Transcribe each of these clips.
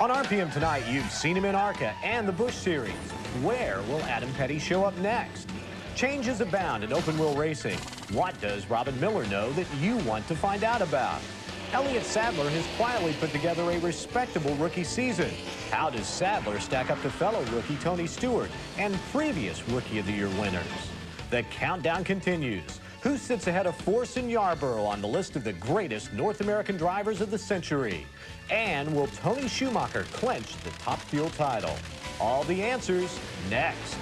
On RPM tonight, you've seen him in ARCA and the Busch Series. Where will Adam Petty show up next? Changes abound in open-wheel racing. What does Robin Miller know that you want to find out about? Elliott Sadler has quietly put together a respectable rookie season. How does Sadler stack up to fellow rookie Tony Stewart and previous Rookie of the Year winners? The countdown continues. Who sits ahead of Force and Yarborough on the list of the greatest North American drivers of the century? And will Tony Schumacher clinch the Top Fuel title? All the answers next.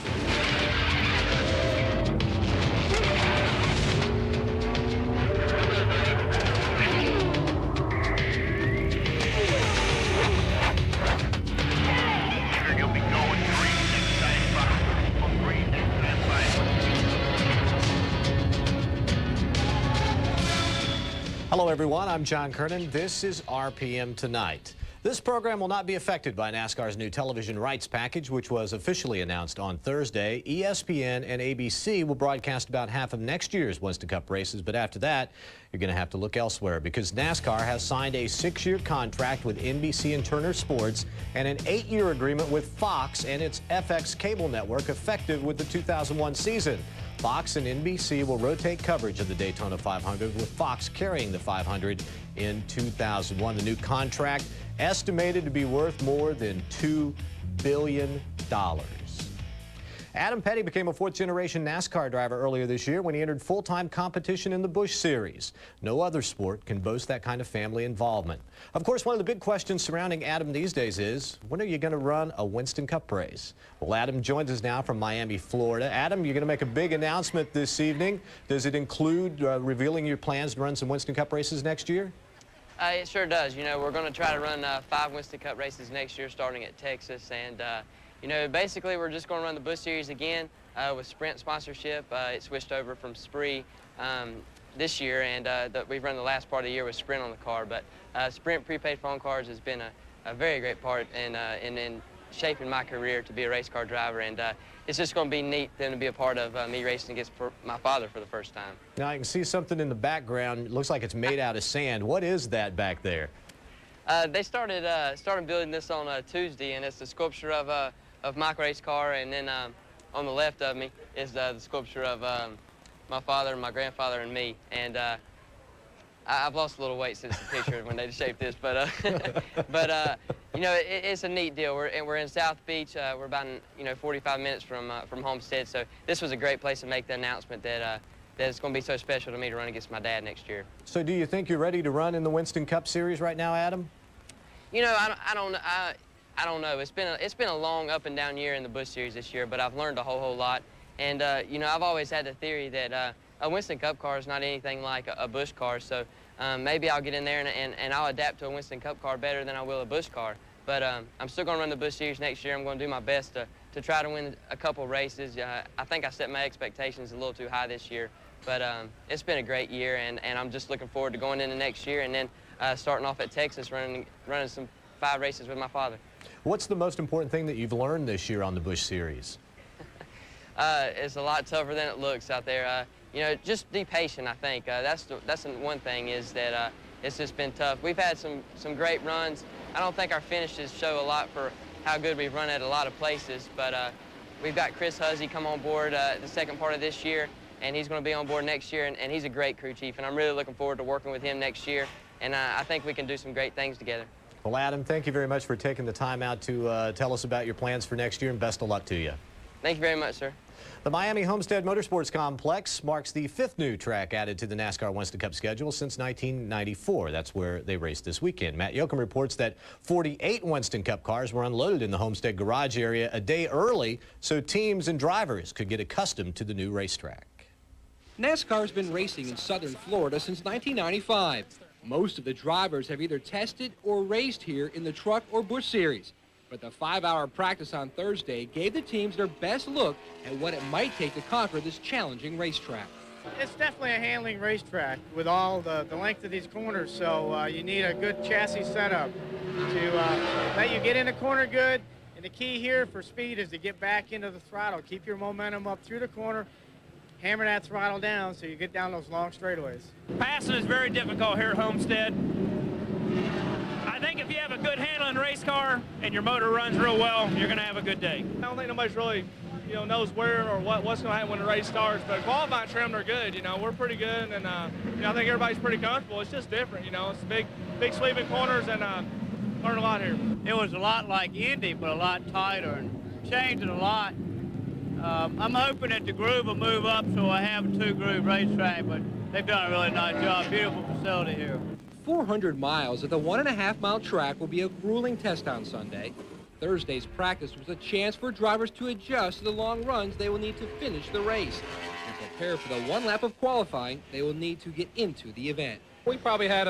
Hello, everyone. I'm John Kernan. This is RPM Tonight. This program will not be affected by NASCAR's new television rights package, which was officially announced on Thursday. ESPN and ABC will broadcast about half of next year's Winston Cup races, but after that, you're going to have to look elsewhere because NASCAR has signed a 6-year contract with NBC and Turner Sports and an 8-year agreement with Fox and its FX cable network effective with the 2001 season. Fox and NBC will rotate coverage of the Daytona 500, with Fox carrying the 500 in 2001. The new contract estimated to be worth more than $2 billion. Adam Petty became a fourth-generation NASCAR driver earlier this year when he entered full-time competition in the Busch Series. No other sport can boast that kind of family involvement. Of course, one of the big questions surrounding Adam these days is, when are you going to run a Winston Cup race? Well, Adam joins us now from Miami, Florida. Adam, you're going to make a big announcement this evening. Does it include revealing your plans to run some Winston Cup races next year? It sure does. You know, we're going to try to run 5 Winston Cup races next year, starting at Texas. And, you know, basically, we're just going to run the Busch Series again with Sprint sponsorship. It switched over from Spree this year, and we've run the last part of the year with Sprint on the car. But Sprint prepaid phone cards has been a very great part in shaping my career to be a race car driver. And it's just going to be neat then to be a part of me racing against my father for the first time. Now, I can see something in the background. It looks like it's made out of sand. What is that back there? They started building this on Tuesday, and it's the sculpture of my race car, and then on the left of me is the sculpture of my father, my grandfather, and me. And I've lost a little weight since the picture when they shaped this, but you know, it's a neat deal. We're in South Beach. We're about 45 minutes from Homestead, so this was a great place to make the announcement that it's going to be so special to me to run against my dad next year. So, do you think you're ready to run in the Winston Cup Series right now, Adam? You know, I don't know. It's been a long up and down year in the Busch Series this year, but I've learned a whole lot. And you know, I've always had the theory that a Winston Cup car is not anything like a Busch car. So maybe I'll get in there and I'll adapt to a Winston Cup car better than I will a Busch car. But I'm still going to run the Busch Series next year. I'm going to do my best to try to win a couple races. I think I set my expectations a little too high this year, but it's been a great year, and I'm just looking forward to going into next year and then starting off at Texas, running some 5 races with my father. What's the most important thing that you've learned this year on the Busch Series? It's a lot tougher than it looks out there. You know, just be patient, I think. That's the one thing is that it's just been tough. We've had some great runs. I don't think our finishes show a lot for how good we've run at a lot of places, but we've got Chris Huzzy come on board the second part of this year, and he's going to be on board next year, and he's a great crew chief, and I'm really looking forward to working with him next year, and I think we can do some great things together. Well, Adam, thank you very much for taking the time out to tell us about your plans for next year, and best of luck to you. Thank you very much, sir. The Miami Homestead Motorsports Complex marks the 5th new track added to the NASCAR Winston Cup schedule since 1994. That's where they raced this weekend. Matt Yoakum reports that 48 Winston Cup cars were unloaded in the Homestead garage area a day early so teams and drivers could get accustomed to the new racetrack. NASCAR has been racing in southern Florida since 1995. Most of the drivers have either tested or raced here in the Truck or Busch Series. But the 5-hour practice on Thursday gave the teams their best look at what it might take to conquer this challenging racetrack. It's definitely a handling racetrack with all the length of these corners, so you need a good chassis setup to let you get in the corner good. And the key here for speed is to get back into the throttle. Keep your momentum up through the corner, hammer that throttle down so you get down those long straightaways. Passing is very difficult here at Homestead. I think if you have a good handle run race car and your motor runs real well, you're going to have a good day. I don't think nobody's really, knows where or what's going to happen when the race starts. But qualifying trim, they're good. We're pretty good, and I think everybody's pretty comfortable. It's just different. It's big sweeping corners, and learned a lot here. It was a lot like Indy, but a lot tighter and changed it a lot. I'm hoping that the groove will move up so I have a 2-groove racetrack, but they've done a really nice job. Beautiful facility here. 400 miles at the 1.5-mile track will be a grueling test on Sunday. Thursday's practice was a chance for drivers to adjust to the long runs they will need to finish the race and prepare for the 1 lap of qualifying they will need to get into the event. We probably had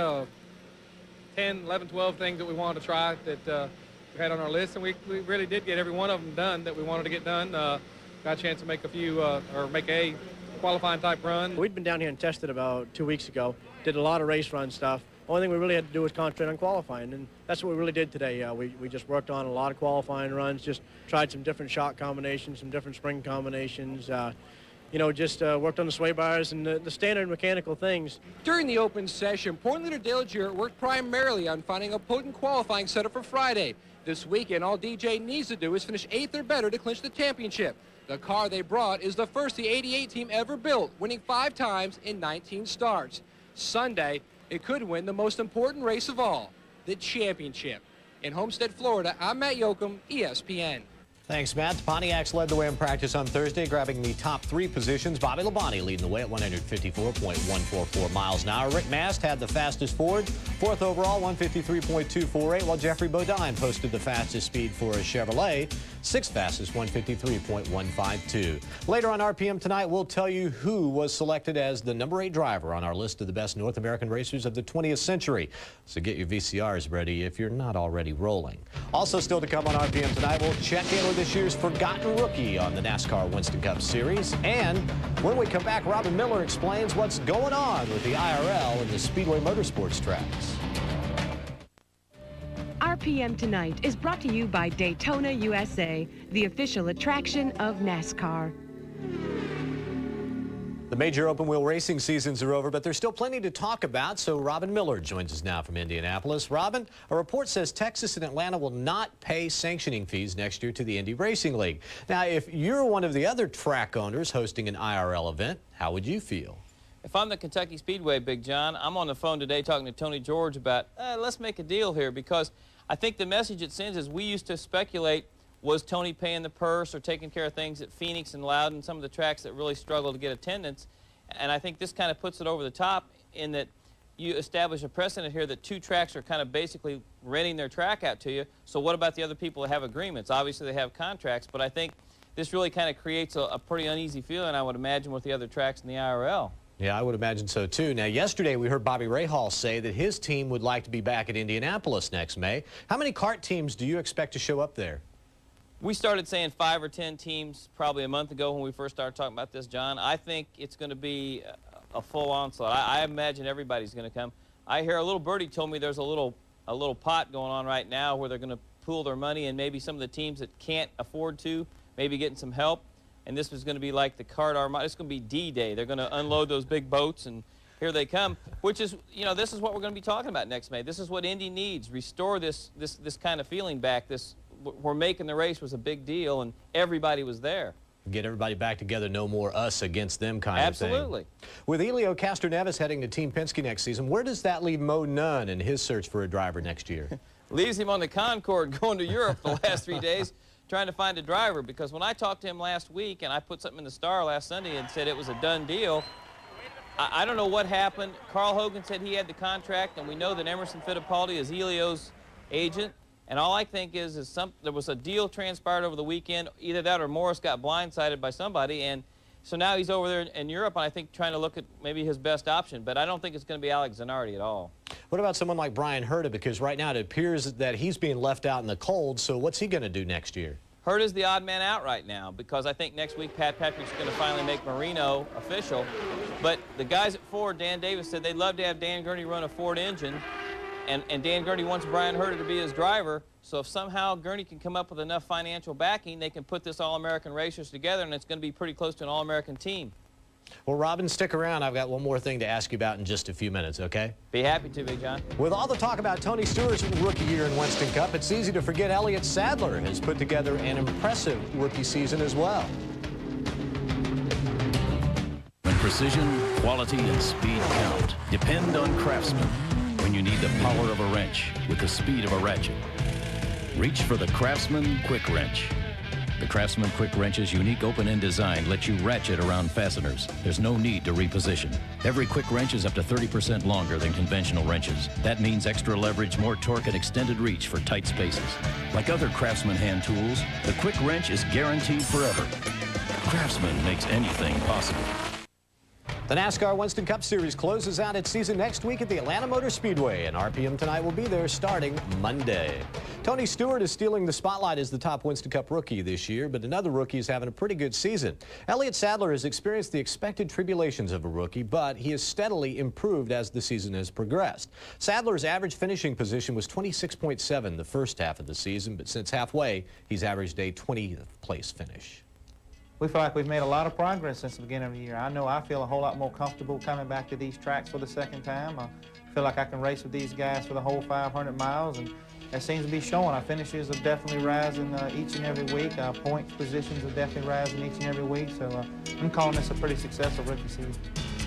10, 11, 12 things that we wanted to try that we had on our list, and we really did get every one of them done that we wanted to get done. Got a chance to make a few, or make a qualifying type run. We'd been down here and tested about 2 weeks ago, did a lot of race run stuff. Only thing we really had to do was concentrate on qualifying, and that's what we really did today. We just worked on a lot of qualifying runs, just tried some different shock combinations, some different spring combinations, just worked on the sway bars and the standard mechanical things. During the open session, Point Leader Dale Jarrett worked primarily on finding a potent qualifying setup for Friday. This weekend, all DJ needs to do is finish 8th or better to clinch the championship. The car they brought is the first the 88 team ever built, winning 5 times in 19 starts. Sunday, it could win the most important race of all, the championship. In Homestead, Florida, I'm Matt Yoakum, ESPN. Thanks, Matt. The Pontiacs led the way in practice on Thursday, grabbing the top 3 positions. Bobby Labonte leading the way at 154.144 miles an hour. Rick Mast had the fastest Ford, 4th overall, 153.248, while Jeffrey Bodine posted the fastest speed for a Chevrolet, 6th fastest, 153.152. Later on RPM tonight, we'll tell you who was selected as the number 8 driver on our list of the best North American racers of the 20th century. So get your VCRs ready if you're not already rolling. Also still to come on RPM tonight, we'll check in with this year's forgotten rookie on the NASCAR Winston Cup Series. And when we come back, Robin Miller explains what's going on with the IRL and the Speedway Motorsports tracks. RPM Tonight is brought to you by Daytona USA, the official attraction of NASCAR. The major open wheel racing seasons are over, but there's still plenty to talk about, so Robin Miller joins us now from Indianapolis. Robin, a report says Texas and Atlanta will not pay sanctioning fees next year to the Indy Racing League. Now, if you're one of the other track owners hosting an IRL event, how would you feel? If I'm the Kentucky Speedway, Big John, I'm on the phone today talking to Tony George about, let's make a deal here, because I think the message it sends is we used to speculate, was Tony paying the purse or taking care of things at Phoenix and Loudon, some of the tracks that really struggle to get attendance. And I think this kind of puts it over the top in that you establish a precedent here that 2 tracks are kind of basically renting their track out to you. So what about the other people that have agreements? Obviously they have contracts, but I think this really kind of creates a pretty uneasy feeling, I would imagine, with the other tracks in the IRL. Yeah, I would imagine so, too. Now, yesterday we heard Bobby Rahal say that his team would like to be back at Indianapolis next May. How many kart teams do you expect to show up there? We started saying 5 or 10 teams probably a month ago when we first started talking about this, John. I think it's going to be a full onslaught. I imagine everybody's going to come. I hear a little birdie told me there's a little pot going on right now where they're going to pool their money, and maybe some of the teams that can't afford to, maybe getting some help. And this is going to be like the Kart Armada. It's going to be D-Day. They're going to unload those big boats, and here they come, which is, this is what we're going to be talking about next May. This is what Indy needs. Restore this kind of feeling back. We're making the race was a big deal, and everybody was there. Get everybody back together, no more us against them kind of thing. Absolutely. With Elio Castroneves heading to Team Penske next season, where does that leave Mo Nunn in his search for a driver next year? Leaves him on the Concorde going to Europe the last 3 days trying to find a driver, because when I talked to him last week and I put something in the Star last Sunday and said it was a done deal, I don't know what happened. Carl Hogan said he had the contract, and we know that Emerson Fittipaldi is Elio's agent. And all I think is there was a deal transpired over the weekend. Either that or Morris got blindsided by somebody. And so now he's over there in Europe, and I think trying to look at maybe his best option. But I don't think it's going to be Alex Zanardi at all. What about someone like Brian Herta? Because right now it appears that he's being left out in the cold. So what's he going to do next year? Herta's the odd man out right now, because I think next week Pat Patrick's going to finally make Marino official. But the guys at Ford, Dan Davis, said they'd love to have Dan Gurney run a Ford engine. And Dan Gurney wants Brian Herta to be his driver. So if somehow Gurney can come up with enough financial backing, they can put this All-American racers together, and it's going to be pretty close to an All-American team. Well, Robin, stick around. I've got one more thing to ask you about in just a few minutes, okay? Be happy to, Big John. With all the talk about Tony Stewart's rookie year in Winston Cup, it's easy to forget Elliott Sadler has put together an impressive rookie season as well. When precision, quality, and speed count, depend on Craftsman. When you need the power of a wrench with the speed of a ratchet, reach for the Craftsman Quick Wrench. The Craftsman Quick Wrench's unique open-end design lets you ratchet around fasteners. There's no need to reposition. Every quick wrench is up to 30% longer than conventional wrenches. That means extra leverage, more torque, and extended reach for tight spaces. Like other Craftsman hand tools, the Quick Wrench is guaranteed forever. Craftsman makes anything possible. The NASCAR Winston Cup Series closes out its season next week at the Atlanta Motor Speedway, and RPM Tonight will be there starting Monday. Tony Stewart is stealing the spotlight as the top Winston Cup rookie this year, but another rookie is having a pretty good season. Elliott Sadler has experienced the expected tribulations of a rookie, but he has steadily improved as the season has progressed. Sadler's average finishing position was 26.7 the first half of the season, but since halfway, he's averaged a 20th place finish. We feel like we've made a lot of progress since the beginning of the year. I know I feel a whole lot more comfortable coming back to these tracks for the second time. I feel like I can race with these guys for the whole 500 miles, and that seems to be showing. Our finishes are definitely rising each and every week. Our points positions are definitely rising each and every week, so I'm calling this a pretty successful rookie season.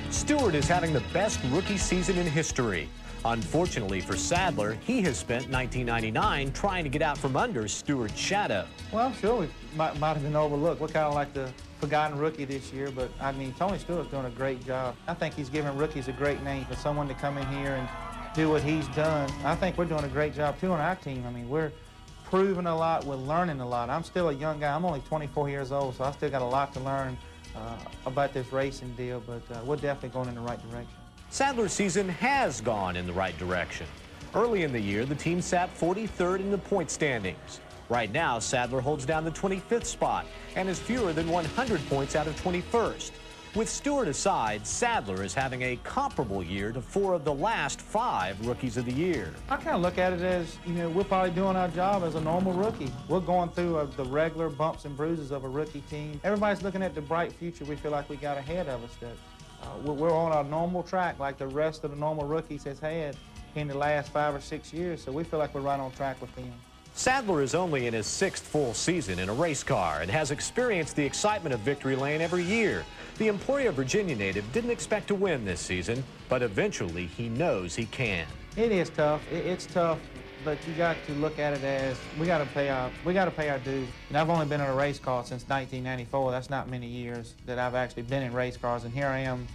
Stewart is having the best rookie season in history. Unfortunately for Sadler, he has spent 1999 trying to get out from under Stewart's shadow. Well, I'm sure we might have been overlooked. We're kind of like the forgotten rookie this year, but I mean, Tony Stewart's doing a great job. I think he's giving rookies a great name. For someone to come in here and do what he's done, I think we're doing a great job too on our team. I mean, we're proving a lot, we're learning a lot. I'm still a young guy. I'm only 24 years old, so I still got a lot to learn about this racing deal, but we're definitely going in the right direction. Sadler's season has gone in the right direction. Early in the year, the team sat 43rd in the point standings. Right now, Sadler holds down the 25th spot and is fewer than 100 points out of 21st. With Stewart aside, Sadler is having a comparable year to 4 of the last 5 rookies of the year. I kind of look at it as, you know, we're probably doing our job as a normal rookie. We're going through the regular bumps and bruises of a rookie team. Everybody's looking at the bright future we feel like we got ahead of us. That we're on our normal track like the rest of the normal rookies has had in the last 5 or 6 years, so we feel like we're right on track with them. Sadler is only in his 6th full season in a race car and has experienced the excitement of victory lane every year. The Emporia, Virginia native didn't expect to win this season, but eventually he knows he can. It is tough. It's tough, but you got to look at it as we got to pay our dues. And I've only been in a race car since 1994. That's not many years that I've actually been in race cars, and here I am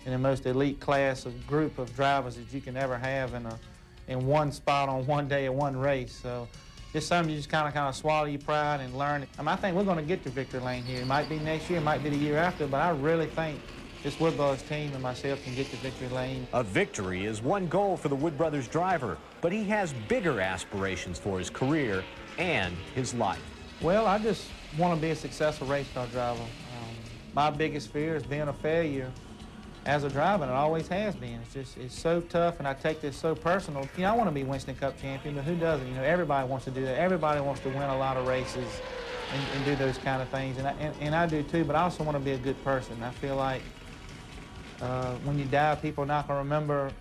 in the most elite class of group of drivers that you can ever have in one spot on one day of one race. So it's something you just kind of swallow your pride and learn. I think we're going to get to victory lane here. It might be next year, it might be the year after, but I really think this Wood Brothers team and myself can get to victory lane. A victory is one goal for the Wood Brothers driver, but he has bigger aspirations for his career and his life. Well, I just want to be a successful race car driver. My biggest fear is being a failure as a driver, and it always has been. It's so tough, and I take this so personal. You know, I want to be Winston Cup champion, but who doesn't? You know, everybody wants to do that. Everybody wants to win a lot of races and do those kind of things, and I do too, but I also want to be a good person. I feel like when you die, people are not going to remember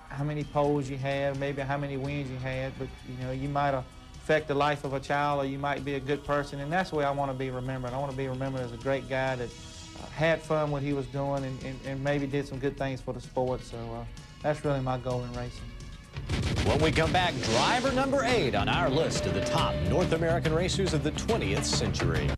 how many poles you had, maybe how many wins you had, but you know, you might affect the life of a child, or you might be a good person, and that's the way I want to be remembered. I want to be remembered as a great guy that had fun what he was doing and maybe did some good things for the sport. So that's really my goal in racing. When we come back, driver number 8 on our list of the top North American racers of the 20th century.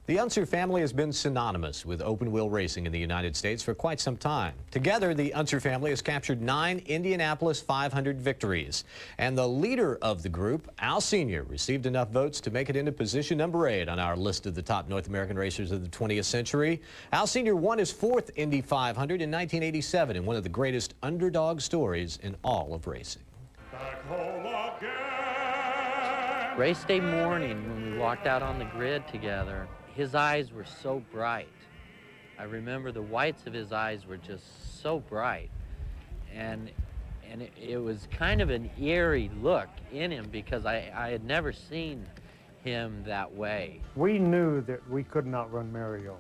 The Unser family has been synonymous with open-wheel racing in the United States for quite some time. Together, the Unser family has captured 9 Indianapolis 500 victories. And the leader of the group, Al Sr., received enough votes to make it into position number 8 on our list of the top North American racers of the 20th century. Al Sr. won his 4th Indy 500 in 1987 in one of the greatest underdog stories in all of racing. Back home again. Race day morning when we walked out on the grid together, his eyes were so bright. I remember the whites of his eyes were just so bright. And it was kind of an eerie look in him because I had never seen him that way. We knew that we could not run Mario.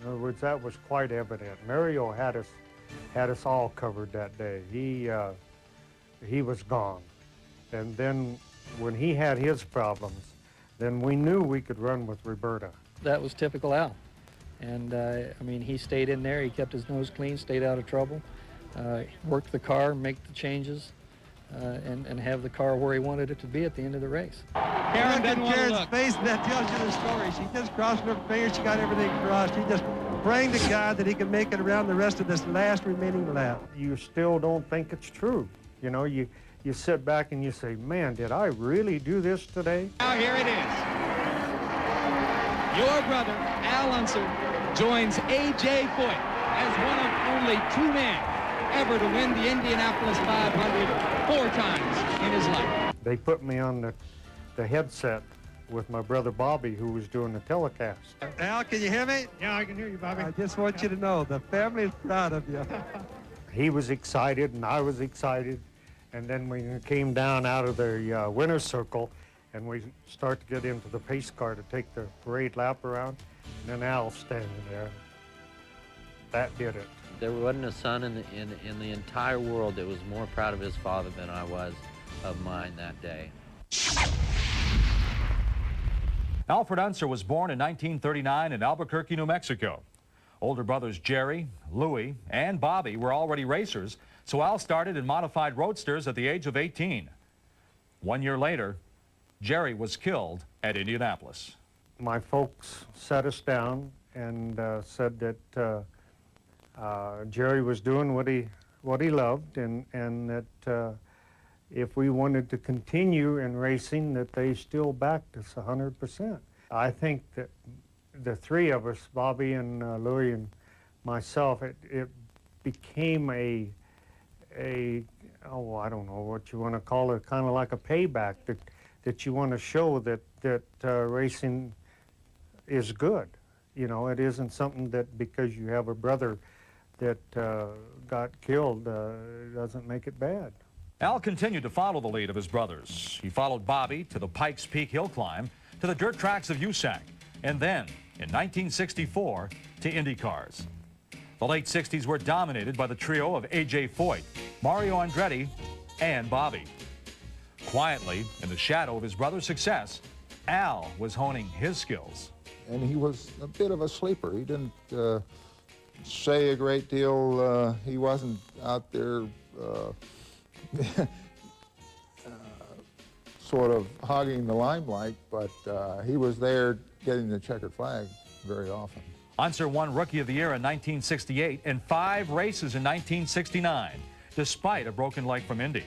In other words, that was quite evident. Mario had us all covered that day. He was gone. And then when he had his problems, then we knew we could run with Roberta. That was typical Al. And, I mean, he stayed in there. He kept his nose clean, stayed out of trouble, worked the car, make the changes, and have the car where he wanted it to be at the end of the race. Karen doesn't want to look. Face, that tells you the story. She just crossed her fingers. She got everything crossed. She just praying to God that he could make it around the rest of this last remaining lap. You still don't think it's true. You know, you sit back and you say, man, did I really do this today? Now here it is. Your brother, Al Unser, joins A.J. Foyt as one of only 2 men ever to win the Indianapolis 500 4 times in his life. They put me on the headset with my brother Bobby, who was doing the telecast. Al, can you hear me? Yeah, I can hear you, Bobby. I just want you to know the family is proud of you. He was excited and I was excited. And then we came down out of the winner's circle and we start to get into the pace car to take the parade lap around. And then Al standing there. That did it. There wasn't a son in the entire world that was more proud of his father than I was of mine that day. Alfred Unser was born in 1939 in Albuquerque, New Mexico. Older brothers Jerry, Louie, and Bobby were already racers, so Al started in modified roadsters at the age of 18. 1 year later, Jerry was killed at Indianapolis. My folks sat us down and said that Jerry was doing what he loved, and that if we wanted to continue in racing, that they still backed us 100%. I think that the 3 of us, Bobby and Louie and myself, it became a oh, I don't know what you want to call it, kind of like a payback that you want to show that racing is good. You know, it isn't something that because you have a brother that got killed doesn't make it bad. Al continued to follow the lead of his brothers. He followed Bobby to the Pikes Peak hill climb, to the dirt tracks of USAC, and then, in 1964, to Indy cars. The late 60s were dominated by the trio of A.J. Foyt, Mario Andretti, and Bobby. Quietly, in the shadow of his brother's success, Al was honing his skills. And he was a bit of a sleeper. He didn't say a great deal. He wasn't out there sort of hogging the limelight, but he was there getting the checkered flag very often. Unser won Rookie of the Year in 1968 and 5 races in 1969, despite a broken leg from Indy.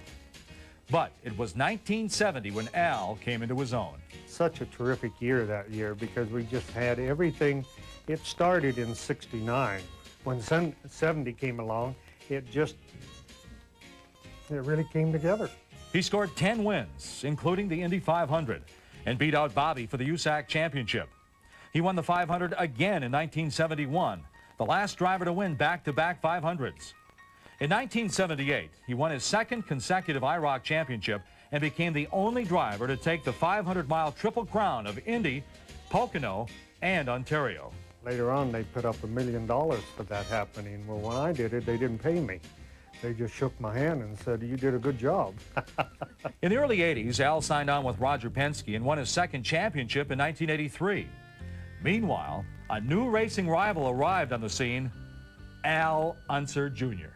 But it was 1970 when Al came into his own. Such a terrific year that year because we just had everything. It started in '69. When 70 came along, it really came together. He scored 10 wins, including the Indy 500, and beat out Bobby for the USAC championship. He won the 500 again in 1971, the last driver to win back-to-back 500s. In 1978, he won his 2nd consecutive IROC championship and became the only driver to take the 500-mile Triple Crown of Indy, Pocono, and Ontario. Later on, they put up $1 million for that happening. Well, when I did it, they didn't pay me. They just shook my hand and said, you did a good job. In the early 80s, Al signed on with Roger Penske and won his 2nd championship in 1983. Meanwhile, a new racing rival arrived on the scene, Al Unser Jr.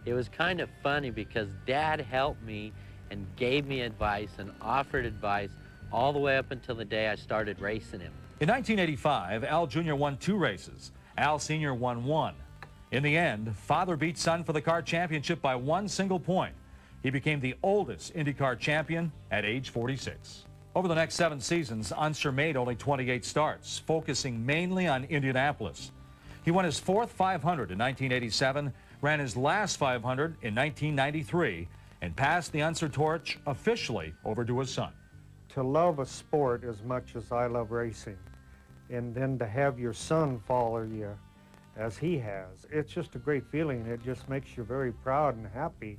It was kind of funny because Dad helped me and gave me advice and offered advice all the way up until the day I started racing him. In 1985, Al Jr. won 2 races. Al Sr. won 1. In the end, father beat son for the car championship by 1 single point. He became the oldest IndyCar champion at age 46. Over the next 7 seasons, Unser made only 28 starts, focusing mainly on Indianapolis. He won his 4th 500 in 1987, ran his last 500 in 1993, and passed the Unser torch officially over to his son. To love a sport as much as I love racing, and then to have your son follow you as he has, it's just a great feeling. It just makes you very proud and happy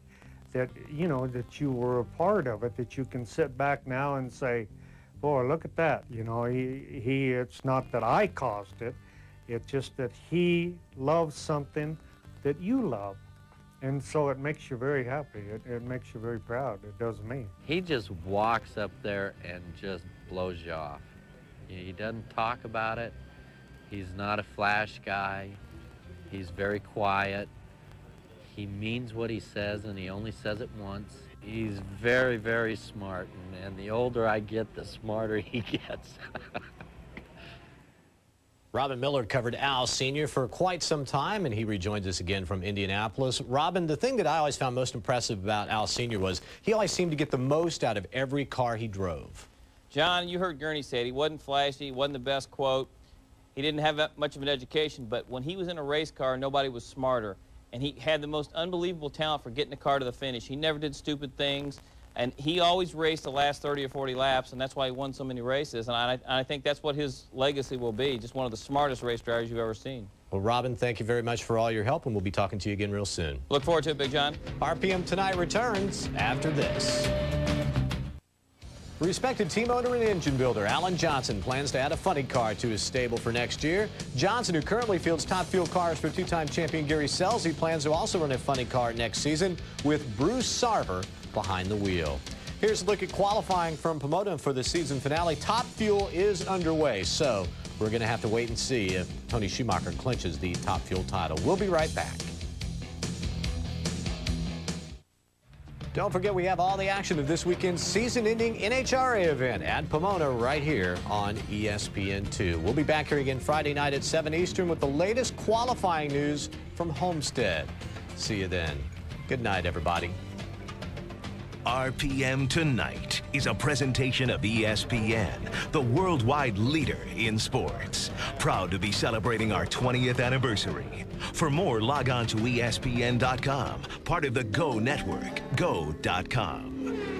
that, you know, that you were a part of it, that you can sit back now and say, boy, look at that. You know, it's not that I caused it. It's just that he loves something that you love. And so it makes you very happy. It makes you very proud. It does me. He just walks up there and just blows you off. He doesn't talk about it. He's not a flash guy. He's very quiet. He means what he says, and he only says it once. He's very, very smart, and the older I get, the smarter he gets. Robin Miller covered Al Sr. for quite some time, and he rejoins us again from Indianapolis. Robin, the thing that I always found most impressive about Al Sr. was he always seemed to get the most out of every car he drove. John, you heard Gurney say it. He wasn't flashy. He wasn't the best quote. He didn't have that much of an education, but when he was in a race car, nobody was smarter. And he had the most unbelievable talent for getting the car to the finish. He never did stupid things. And he always raced the last 30 or 40 laps, and that's why he won so many races. And I think that's what his legacy will be, just one of the smartest race drivers you've ever seen. Well, Robin, thank you very much for all your help, and we'll be talking to you again real soon. Look forward to it, Big John. RPM Tonight returns after this. Respected team owner and engine builder Alan Johnson plans to add a funny car to his stable for next year. Johnson, who currently fields top fuel cars for two-time champion Gary Scelzi, plans to also run a funny car next season with Bruce Sarver behind the wheel. Here's a look at qualifying from Pomona for the season finale. Top Fuel is underway, so we're going to have to wait and see if Tony Schumacher clinches the Top Fuel title. We'll be right back. Don't forget, we have all the action of this weekend's season-ending NHRA event at Pomona right here on ESPN2. We'll be back here again Friday night at 7 Eastern with the latest qualifying news from Homestead. See you then. Good night, everybody. RPM Tonight is a presentation of ESPN, the worldwide leader in sports. Proud to be celebrating our 20th anniversary. For more, log on to ESPN.com, part of the Go Network, go.com.